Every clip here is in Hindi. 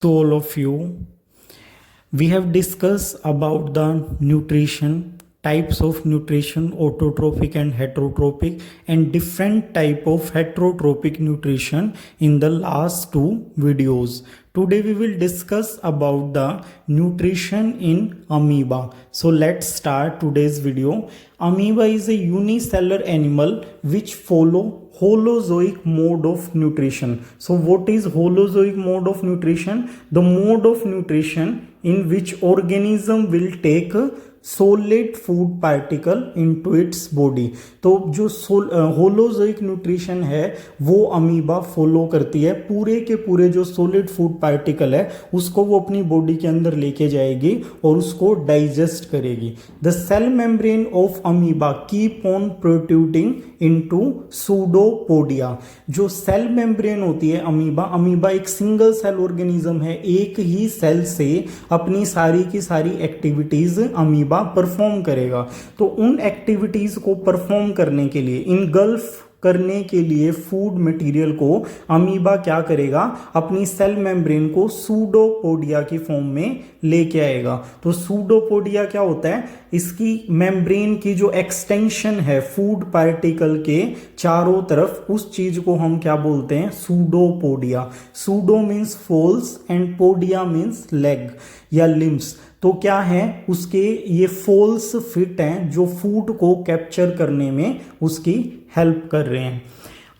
To all of you, we have discussed about the nutrition, types of nutrition, autotrophic and heterotrophic, and different type of heterotrophic nutrition in the last two videos. Today we will discuss about the nutrition in amoeba. So let's start today's video. Amoeba is a unicellular animal which follow holozoic mode of nutrition. So what is holozoic mode of nutrition? The mode of nutrition in which organism will take solid food particle into its body. तो जो होलोजोइक न्यूट्रिशन है वो अमीबा फॉलो करती है. पूरे के पूरे जो सॉलिड फूड पार्टिकल है उसको वो अपनी बॉडी के अंदर लेके जाएगी और उसको डाइजेस्ट करेगी. The cell membrane of amoeba keep on protruding into pseudopodia. जो सेल मेम्ब्रेन होती है अमीबा एक सिंगल सेल ऑर्गेनिज्म है. एक ही सेल से अपनी सारी की सारी एक्टिविटीज अमीबा परफॉर्म करेगा. तो उन एक्टिविटीज को परफॉर्म करने के लिए, इनगल्फ करने के लिए फूड मटेरियल को अमीबा क्या करेगा, अपनी सेल मेम्ब्रेन को सूडोपोडिया की फॉर्म में लेके आएगा. तो सूडोपोडिया क्या होता है? इसकी मेम्ब्रेन की जो एक्सटेंशन है फूड पार्टिकल के चारों तरफ, उस चीज को हम क्या बोलते हैं? Pseudopodia. Pseudo means false and podia means leg या लिम्स. तो क्या है उसके ये फोल्स फिट हैं जो फूड को कैप्चर करने में उसकी हेल्प कर रहे हैं.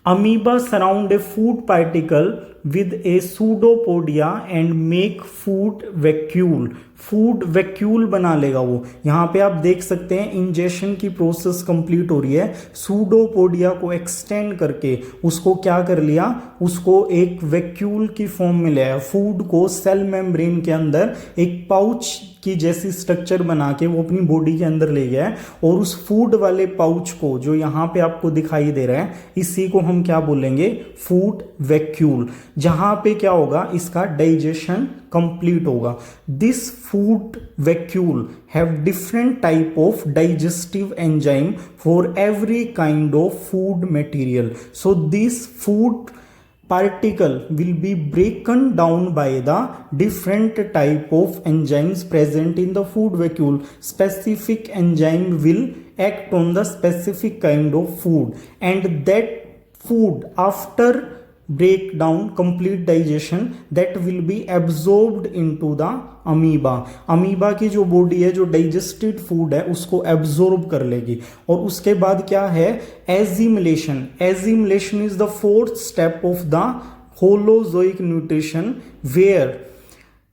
Amoeba surround A food particle with A pseudopodia and make food vacuole. Food vacuole बना लेगा वो. यहां पे आप देख सकते हैं इंजेशन की प्रोसेस कंप्लीट हो रही है. सूडोपोडिया को एक्सटेंड करके उसको क्या कर लिया, उसको एक वैक्यूल की फॉर्म में ले आया. फूड को सेल मेम्ब्रेन के अंदर एक पाउच की जैसी स्ट्रक्चर बना के वो अपनी बॉडी के अंदर ले गया है. और उस फूड वाले पाउच को जो यहां पे आपको दिखाई दे रहा है, इसी को हम क्या बोलेंगे? Food vacuole. जहां पे क्या होगा, इसका डाइजेशन कंप्लीट होगा. This food vacuole have different type of digestive enzyme for every kind of food material. So this food particle will be broken down by the different type of enzymes present in the food vacuole. Specific enzyme will act on the specific kind of food, and that food after breakdown, complete digestion, that will be absorbed into the amoeba. Amoeba की जो बॉडी है, जो डाइजेस्टेड फूड है उसको एब्जॉर्ब कर लेगी. और उसके बाद क्या है? Assimilation. Assimilation is the fourth step of the holozoic nutrition where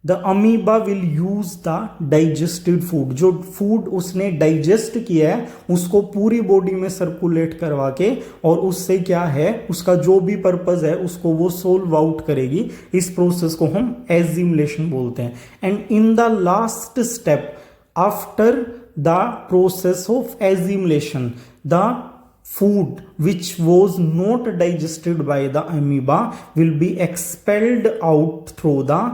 the amoeba will use the digested food. जो फूड उसने डाइजेस्ट किया है उसको पूरी बॉडी में सर्कुलेट करवा के, और उससे क्या है, उसका जो भी पर्पज है उसको वो सोल्व आउट करेगी. इस प्रोसेस को हम एजिमुलेशन बोलते हैं. And in the last step after the process of assimilation, the food which was not digested by the amoeba will be expelled out through the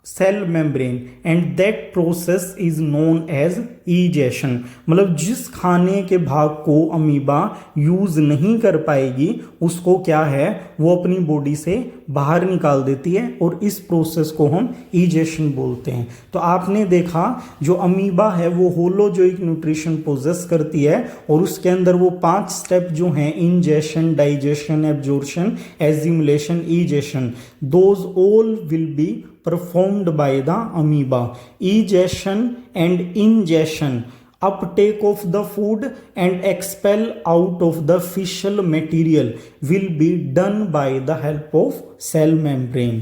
cell membrane, and that process is known as egestion. मतलब जिस खाने के भाग को अमीबा यूज नहीं कर पाएगी उसको क्या है, वो अपनी बॉडी से बाहर निकाल देती है, और इस प्रोसेस को हम ईजेशन बोलते हैं. तो आपने देखा जो अमीबा है वो होलोजोइक न्यूट्रिशन पोजेस करती है, और उसके अंदर वो 5 स्टेप जो हैं, ingestion, digestion, absorption, assimilation, egestion, those all will be performed by the amoeba. Egestion and ingestion, uptake of the food and expel out of the fiscal material will be done by the help of cell membrane.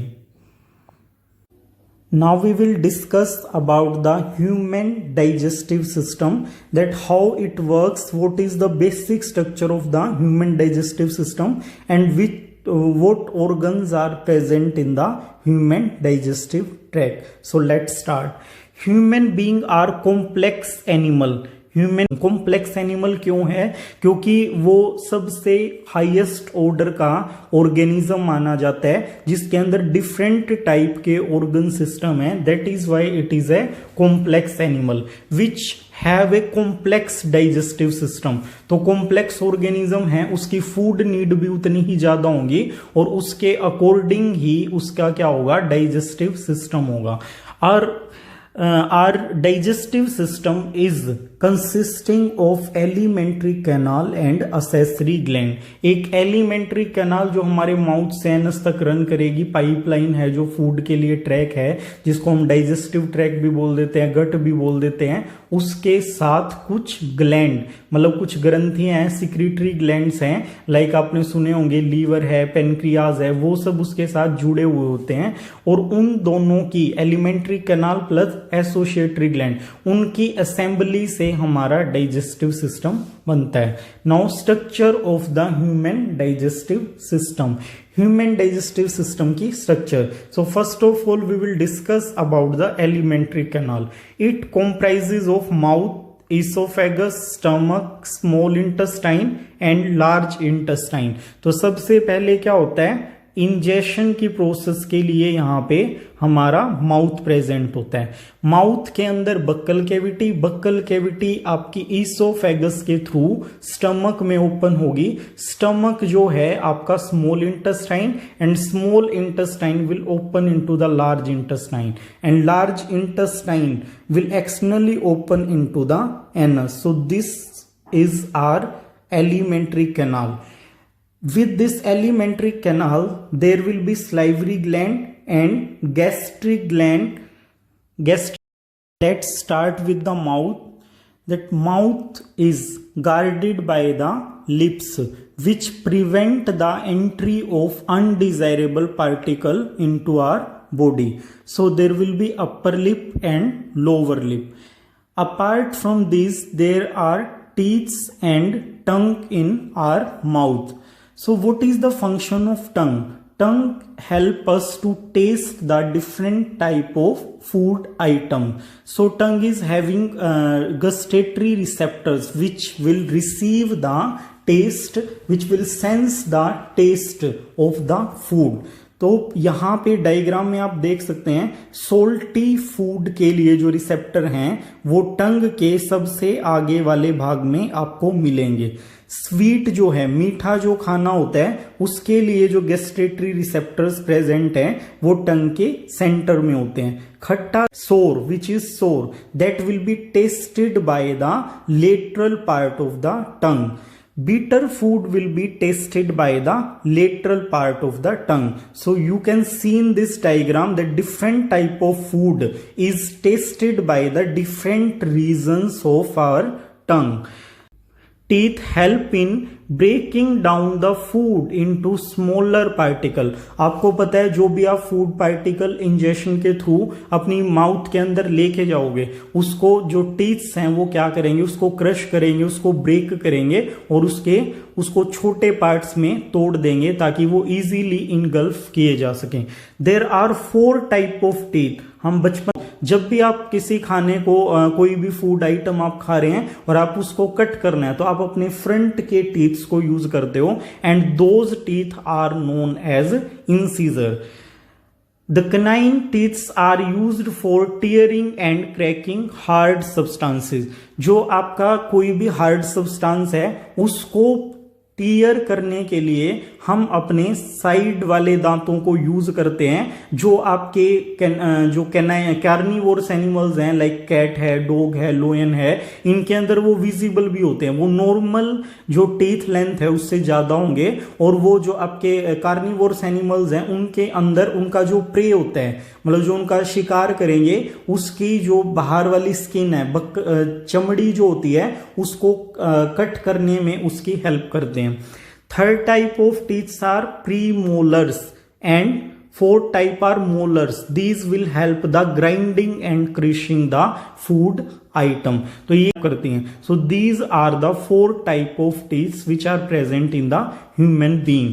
Now we will discuss about the human digestive system, that how it works, what is the basic structure of the human digestive system, and what organs are present in the human digestive tract. So let's start. Human being are complex animal. Human complex animal क्यों है? क्योंकि वो सबसे हाईएस्ट ऑर्डर का ऑर्गेनिज्म माना जाता है जिसके अंदर डिफरेंट टाइप के ऑर्गन सिस्टम है। That is why it is a complex animal which have a complex digestive system. तो कॉम्प्लेक्स ऑर्गेनिज्म है, उसकी फूड नीड भी उतनी ही ज्यादा होगी और उसके अकॉर्डिंग ही उसका क्या होगा, डाइजेस्टिव सिस्टम होगा। और our digestive system is consisting of alimentary canal and accessory gland। एक alimentary canal जो हमारे माउथ से एनस तक रन करेगी, पाइपलाइन है जो फूड के लिए ट्रैक है, जिसको हम डाइजेस्टिव ट्रैक भी बोल देते हैं, गट भी बोल देते हैं। उसके साथ कुछ ग्लैंड मतलब कुछ ग्रंथियां हैं, सिक्रीटरी ग्लैंड्स हैं, लाइक आपने सुने होंगे लीवर है, पेनक्रियाज है, वो सब उसके साथ जुड़े हुए होते हैं। और उन दोनों की एलिमेंट्री कैनाल प्लस एसोसिएटरी ग्लैंड, उनकी असेंबली से हमारा डाइजेस्टिव सिस्टम बनता है। Now structure of the human digestive system, human digestive system की स्ट्रक्चर। So first of all we will discuss about the alimentary canal. It comprises of mouth, oesophagus, stomach, small intestine and large intestine. तो सबसे पहले क्या होता है, इंजेशन की प्रोसेस के लिए यहां पे हमारा माउथ प्रेजेंट होता है। माउथ के अंदर बक्कल कैविटी, बक्कल कैविटी आपकी ईसोफेगस के थ्रू स्टमक में ओपन होगी। स्टमक जो है आपका small intestine and small intestine will open into the large intestine and large intestine will externally open into the anus. So this is our alimentary canal. With this alimentary canal, there will be salivary gland and gastric gland. Let's start with the mouth. That mouth is guarded by the lips, which prevent the entry of undesirable particle into our body. So there will be upper lip and lower lip. Apart from this, there are teeth and tongue in our mouth. So what is the function of tongue? Tongue help us to taste the different type of food item. So tongue is having gustatory receptors which will receive the taste, which will sense the taste of the food. तो यहाँ पे डायग्राम में आप देख सकते हैं सोल्टी फूड के लिए जो रिसेप्टर हैं वो टंग के सबसे आगे वाले भाग में आपको मिलेंगे। स्वीट जो है, मीठा जो खाना होता है, उसके लिए जो गैस्ट्रेटरी रिसेप्टर्स प्रेजेंट हैं वो टंग के सेंटर में होते हैं। खट्टा सोर विच इज सोर that will be tested by the lateral part of the tongue. Bitter food will be tasted by the lateral part of the tongue. So you can see in this diagram that different type of food is tasted by the different regions of our tongue. Teeth help in breaking down the food into smaller particle। आपको पता है जो भी आप फूड पार्टिकल इंजेक्शन के थ्रू अपनी माउथ के अंदर लेके जाओगे, उसको जो टीथ्स हैं वो क्या करेंगे, उसको क्रश करेंगे, उसको ब्रेक करेंगे और उसको छोटे पार्ट्स में तोड़ देंगे ताकि वो इजीली इनगल्फ किए जा सकें। There are 4 type of teeth. हम बचपन जब भी आप किसी खाने को कोई भी फूड आइटम आप खा रहे हैं और आप उसको कट करना है तो आप अपने फ्रंट के टीथ्स को यूज करते हो and those teeth are known as incisor. The canine teeth are used for tearing and cracking hard substances। जो आपका कोई भी हार्ड सब्सटेंस है उसको टीयर करने के लिए हम अपने साइड वाले दांतों को यूज करते हैं। जो आपके जो कार्निवोरस एनिमल्स हैं लाइक कैट है, डॉग है, लोयन है, इनके अंदर वो विजिबल भी होते हैं। वो नॉर्मल जो टीथ लेंथ है उससे ज्यादा होंगे और वो जो आपके कार्निवोरस एनिमल्स हैं उनके अंदर उनका जो प्रे होता है, मतलब जो उनका शिकार करेंगे, उसकी जो बाहर वाली स्किन है, चमड़ी जो होती है, उसको कट करने में उसकी हेल्प करते हैं। Third type of teeth are premolars and 4th type are molars. These will help the grinding and crushing the food item. तो ये करती हैं। So these are the 4 type of teeth which are present in the human being.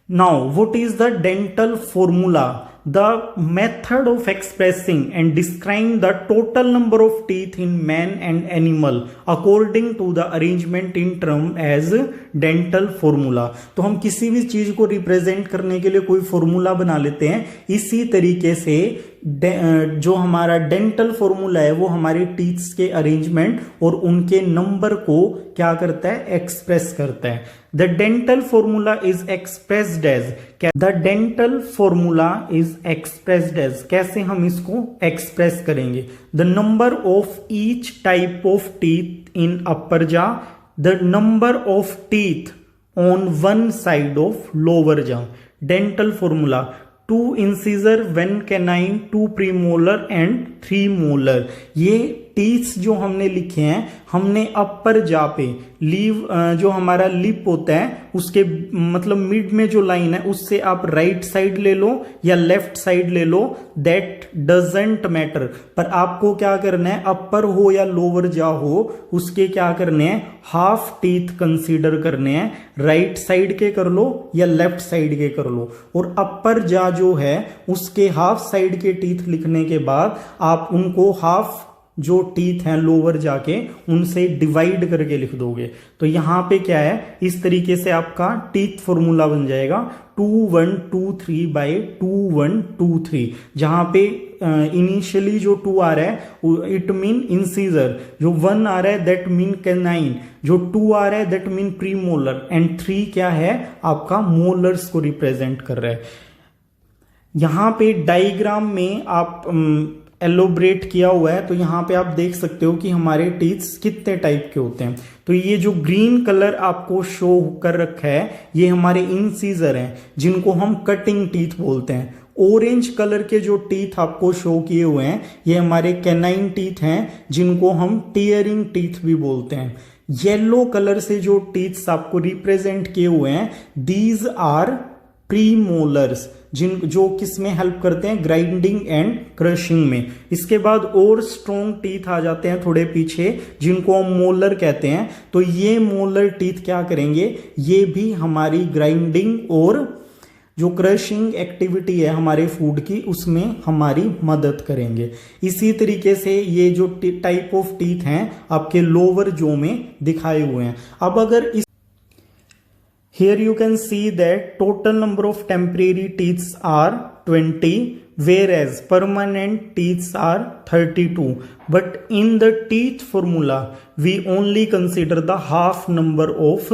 Now what is the dental formula? The method of expressing and describing the total number of teeth in man and animal according to the arrangement in term as dental formula. तो हम किसी भी चीज को रिप्रेजेंट करने के लिए कोई फॉर्मूला बना लेते हैं, इसी तरीके से जो हमारा डेंटल फॉर्मूला है वो हमारे टीथ्स के अरेंजमेंट और उनके नंबर को क्या करता है, एक्सप्रेस करता है। The dental formula is expressed as, the dental formula is expressed as, कैसे हम इसको एक्सप्रेस करेंगे, the number of each type of teeth in upper jaw, the number of teeth on one side of lower jaw. Dental formula 2 incisor, 1 canine, 2 premolar and 3 molar. ये टीथ्स जो हमने लिखे हैं, हमने अपर जा पे लीव जो हमारा लिप होता है उसके मतलब मिड में जो लाइन है उससे आप राइट साइड ले लो या लेफ्ट साइड ले लो, दैट डजेंट मैटर। पर आपको क्या करना है, अपर हो या लोअर जा हो उसके क्या करने हैं, हाफ टीथ कंसीडर करने हैं, राइट साइड के कर लो या लेफ्ट साइड के कर लो। और अपर जा जो है उसके हाफ साइड के टीथ लिखने के बाद आप उनको हाफ जो टीथ हैं लोअर जाके उनसे डिवाइड करके लिख दोगे। तो यहां पे क्या है, इस तरीके से आपका टीथ फॉर्मूला बन जाएगा 2 1 2 3 बाय 2 1 2 3। जहां पे इनिशियली जो 2 आ रहा है इट मीन इंसीजर, जो 1 आ रहा है दैट मीन कैनाइन, जो 2 आ रहा है दैट मीन प्रीमोलर एंड 3 क्या है आपका मोलर्स को रिप्रेजेंट कर रहा है। यहां पे डायग्राम में आप एलोब्रेट किया हुआ है, तो यहां पे आप देख सकते हो कि हमारे टीथ्स कितने टाइप के होते हैं। तो ये जो ग्रीन कलर आपको शो कर रखा है ये हमारे इंसीजर हैं जिनको हम कटिंग टीथ बोलते हैं। ऑरेंज कलर के जो टीथ आपको शो किए हुए हैं ये हमारे कैनाइन टीथ हैं जिनको हम टीयरिंग टीथ भी बोलते हैं। येलो कलर से जो टीथ्स आपको रिप्रेजेंट किए हुए हैं दीज आर प्रीमोलर्स, जो किस में हेल्प करते हैं, ग्राइंडिंग एंड क्रशिंग में। इसके बाद और स्ट्रॉन्ग टीथ आ जाते हैं थोड़े पीछे जिनको हम मोलर कहते हैं। तो ये मोलर टीथ क्या करेंगे, ये भी हमारी ग्राइंडिंग और जो क्रशिंग एक्टिविटी है हमारे फूड की उसमें हमारी मदद करेंगे। इसी तरीके से ये जो टाइप ऑफ टीथ हैं आपके लोअर जो में दिखाए हुए हैं। अब अगर इस here you can see that total number of temporary teeth are 20 whereas permanent teeth are 32, but in the teeth formula we only consider the half number of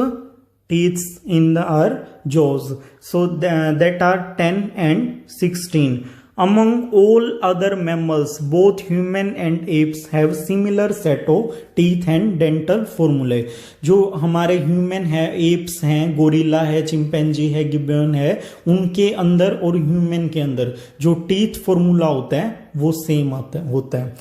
teeth in our jaws, so that are 10 and 16. Among all other mammals, both human and apes have similar set of teeth and dental formulae. जो हमारे ह्यूमन है, एप्स हैं, गोरिल्ला है, चिंपैंजी है, गिबन है, उनके अंदर और ह्यूमन के अंदर जो टीथ फॉर्मूला होता है वो सेम होता है।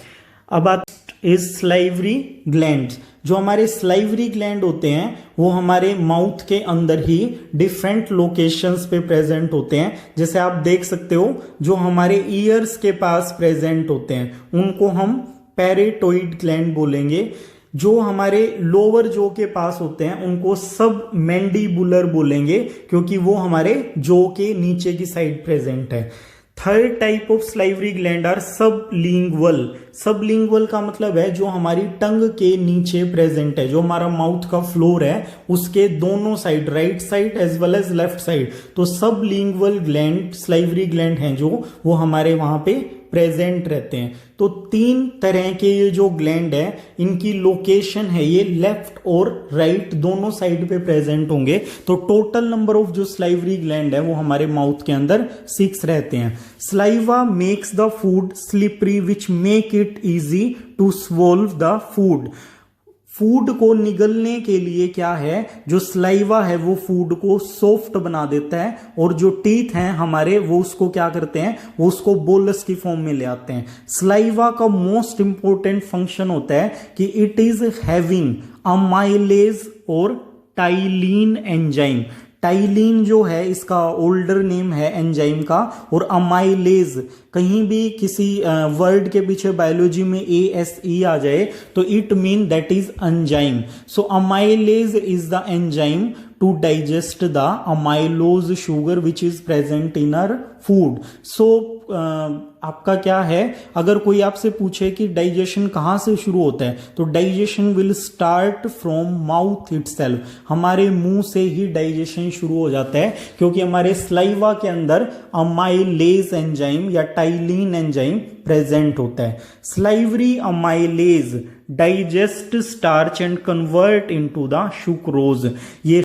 अब बात इज स्लाइवरी ग्लैंड्स। जो हमारे स्लाइवरी ग्लैंड होते हैं वो हमारे माउथ के अंदर ही डिफरेंट लोकेशंस पे प्रेजेंट होते हैं। जैसे आप देख सकते हो जो हमारे ईयर्स के पास प्रेजेंट होते हैं उनको हम पैरेटोइड ग्लैंड बोलेंगे। जो हमारे लोअर जो के पास होते हैं उनको सब मैंडिबुलर बोलेंगे क्योंकि वो हमारे जो के नीचे की साइड प्रेजेंट है। Third type of salivary gland are sublingual. Sublingual का मतलब है जो हमारी टंग के नीचे प्रेजेंट है, जो हमारा माउथ का फ्लोर है उसके दोनों side, right side as well as left side. तो सबलिंगुअल ग्लैंड स्लाइवरी ग्लैंड हैं जो वो हमारे वहां पे प्रेजेंट रहते हैं। तो 3 तरह के ये जो ग्लैंड है इनकी लोकेशन है ये लेफ्ट और राइट दोनों साइड पे प्रेजेंट होंगे। तो टोटल नंबर ऑफ जो स्लाइवरी ग्लैंड है वो हमारे माउथ के अंदर 6 रहते हैं। Saliva makes the food slippery which make it easy to swallow the food. Food को निगलने के लिए क्या है, जो स्लाइवा है वो फूड को सॉफ्ट बना देता है और जो टीथ हैं हमारे वो उसको क्या करते हैं, वो उसको बोलस की फॉर्म में ले आते हैं। स्लाइवा का मोस्ट इंपॉर्टेंट फंक्शन होता है कि इट इज हैविंग अमाइलेज और टाइलिन एंजाइम। टाइलिन जो है इसका ओल्डर नेम है एंजाइम का, और अमाइलेज कहीं भी किसी वर्ड के पीछे बायोलॉजी में ASE आ जाए तो it mean that is enzyme. So amylase is the enzyme to digest the amylose sugar which is present in our food. So आपका क्या है, अगर कोई आपसे पूछे कि डाइजेशन कहाँ से शुरू होता है, तो digestion will start from mouth itself, हमारे मुंह से ही डाइजेशन शुरू हो जाता है, क्योंकि हमारे स्लाइवा के अंदर अमाइलेज एंजाइम या टाइलिन एंजाइम प्रेजेंट होता है. Salivary amylase digest starch and convert into the sucrose. ये